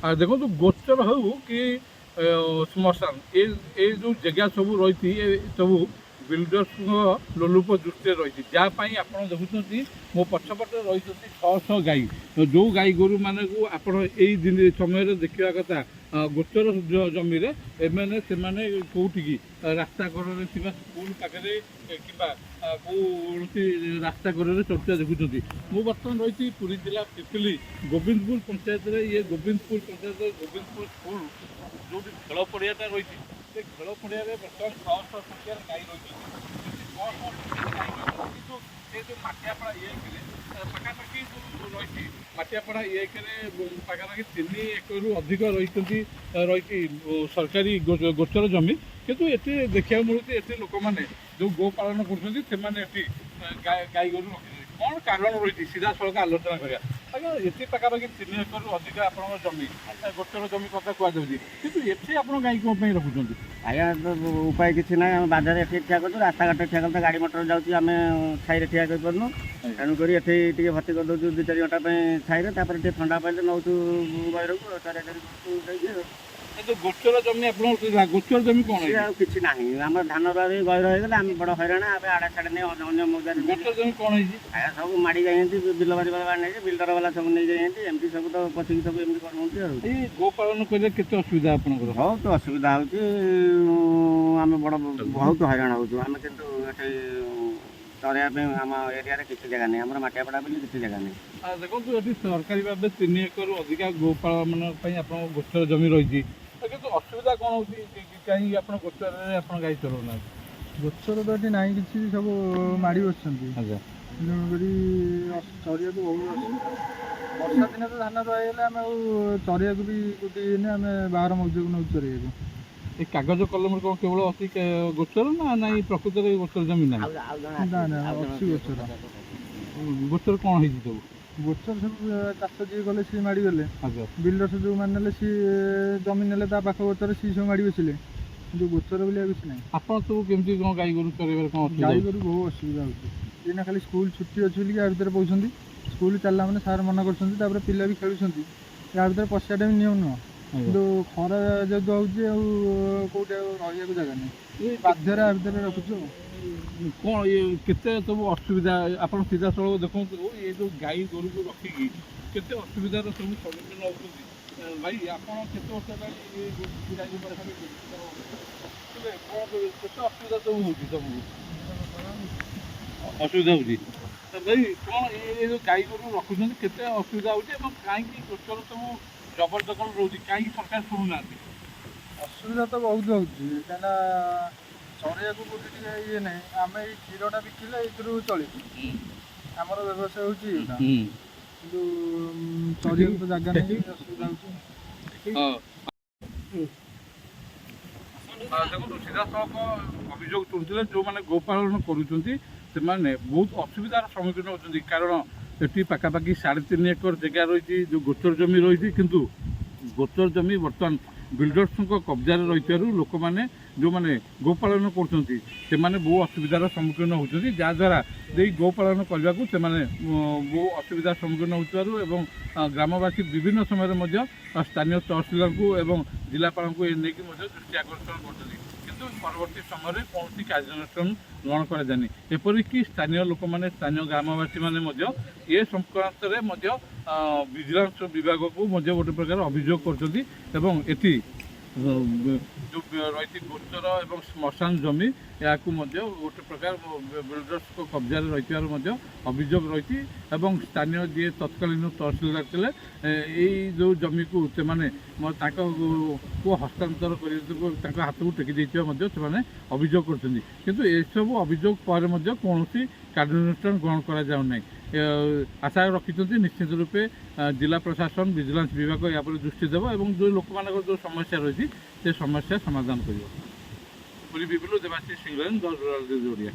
देखो गोचर हो कि श्मशान ये जो जगह सब रही सब बिल्डर्स लोलुप दृष्टि रही जहाँपाई आप देखुं मो पछपटे रही 600 गाई जो गाई गोरु मान आप दिन समय देखा कथा गोचर जमी एमने से कौटिकी रास्ता कड़े स्कूल पाखे कि कौन रास्ता कड़े चर्चा देखुं मु बर्तमान रही पुरी जिला पिपली गोविंदपुर पंचायत ये गोविंदपुर पंचायत गोविंदपुर स्कूल जो खेल पड़ियाटा रही से खेल पड़िया बर्तमान 600 संख्यार गाई रही जो माटियापड़ा ये पाखापाखि जो रही माटियापड़ा ये पाखापाखि 3 एकड़ अधिक रही सरकारी गोचर जमी किंतु ये देखा मिलूँ ये लोक मैंने जो गो पालन कर गाई गोरु रखी कौन कारण रही सीधा सड़क आलोचना करा आज्ञा ये पाखापाखि 3 एकड़ अधिक आप जमी गोचर जमी कथा कहुच्छी कि ये आप गाई कौन रखुच्च आज्ञा तो उपाय किसी ना बाजार ये ठिया कर रास्ता घाट ठिया कर गाड़ी मटर जाऊँ छाई ठिया कर पार्नु तेणुक ये भर्ती कर दौ 2-4 घंटा छाई ठंडा पाइले नौ गैर को चार जो गोचर जमी आप गोचर जमी कौन किसी ना आम धान रुआ गैर होगा आम बड़ हैरान आड़े साड़े नहीं अन्य मौजार गोचर जमी कौन आज्ञा सब माड़ी जाइए बिल बारी नहीं बिल्डर वाला सब नहीं जाइए एमती सब तो पशिकी सब एमती कर गो पालन करें के असुविधा आप बहुत असुविधा होम बड़ बहुत हैरान होम कि चरवाई आम एरिया किसी जगह नहीं आम माटियापड़ा बोली किसी जगह नहीं देखो ये सरकारी भाव 3 एकड़ अधिका गोपालन आप गोचर जमी रही कितु असुविधा कौन हो कहीं आप गोचर आप गाई चलाऊना गोचर तो ये ना कि सब माड़ी बस अच्छा चरिया बहुत वर्षा दिन तो धान रहीगले आम चरिया भी गोटे आम बाहर मौजू नौ चरिया ये कागज कलम कौन केवल अच्छी गोचर ना ना प्रकृत गोचर जमी ना अच्छी गोचर गोचर कौन है सब गोचर सब चाष जी गले सी माड़ी गले अच्छा बिल्डर जो मैंने सी जमी ने पाख गोचर सी सब माड़ी बसिले कि गोचर बोलिया किसी ना आप सब केमती कौन गाई गोरु चरइबार कौन गाई गोरु बहुत असुविधा होना खाली स्कूल छुट्टी अच्छी बोलिक या भितर पौंस स्कूल चलला मैंने सार मना कर पिला भी खेलुंट या भितर पशियाटा भी नियम नुह कि खरा जब कौटे रहा जगह नहीं बाध्य भितर रखुचु कौन ये केते सब असुविधा आप सीधा सड़क देखो ये जो गाई गोरु को रखिकी केते असुविधार सब सम्मुखीन होती भाई आप केते असुविधा सब होती तुमको असुविधा होती भाई कौन ये जो गाई गोरु रखुच्च केते असुविधा होती कहीं गोचर सब जबरदखल रोचे कहीं सरकार शुणुना असुविधा तो बहुत होना चरया को गोटे ये ना आम ये क्षीरटा बिकिले ये चल आमर व्यवसाय होता कि चरिया तो जगह नहीं असुविधा देखो सीधा सड़क अभियोग शुणुते जो मैंने गोपालन करुँचे बहुत असुविधार सम्मुखीन होती कारण ये पाखापाखि 3.5 एकड़ जगह रही जो गोचर जमी रही किंतु गोचर जमी बर्तमान बिल्डर्स कब्जा रही लोक मैंने जो मैंने गोपालन कर बहु असुविधार सम्मुखीन होती जहाद्वारा गोपालन करने को बहु असुविधार सम्मुखीन हो ग्रामवासी विभिन्न समय स्थानीय तहसीलदार को जिलापाल को दृष्टि आकर्षण कर परवर्ती समय कौन कार्यानुष्ठान ग्रहण कराଯାनी एपरिक स्थानीय लोक मैंने स्थानीय ग्रामवासी मैंने ये संक्रांत विजिलेंस विभाग को गोटे प्रकार अभियोग कर जो रही गोचर और श्मशान जमी या गोटे प्रकार बिल्डर्स को कब्जा रही अभियोग रही स्थानीय जी तत्कालीन तहसीलदार थे जो जमी को हस्तांतर कर हाथ को टेकी अभियोग कर अभियोग पर कौन कार्यानुष्ठान ग्रहण करा आशा रखिंट निश्चित रूपे जिला प्रशासन विजिलेंस विभाग या दृष्टि देव और जो लोक मान जो समस्या रही से समस्या समाधान कर। पूरी विपुल देवाशीष सिंह, 10 रूराल न्यूज ओडिया।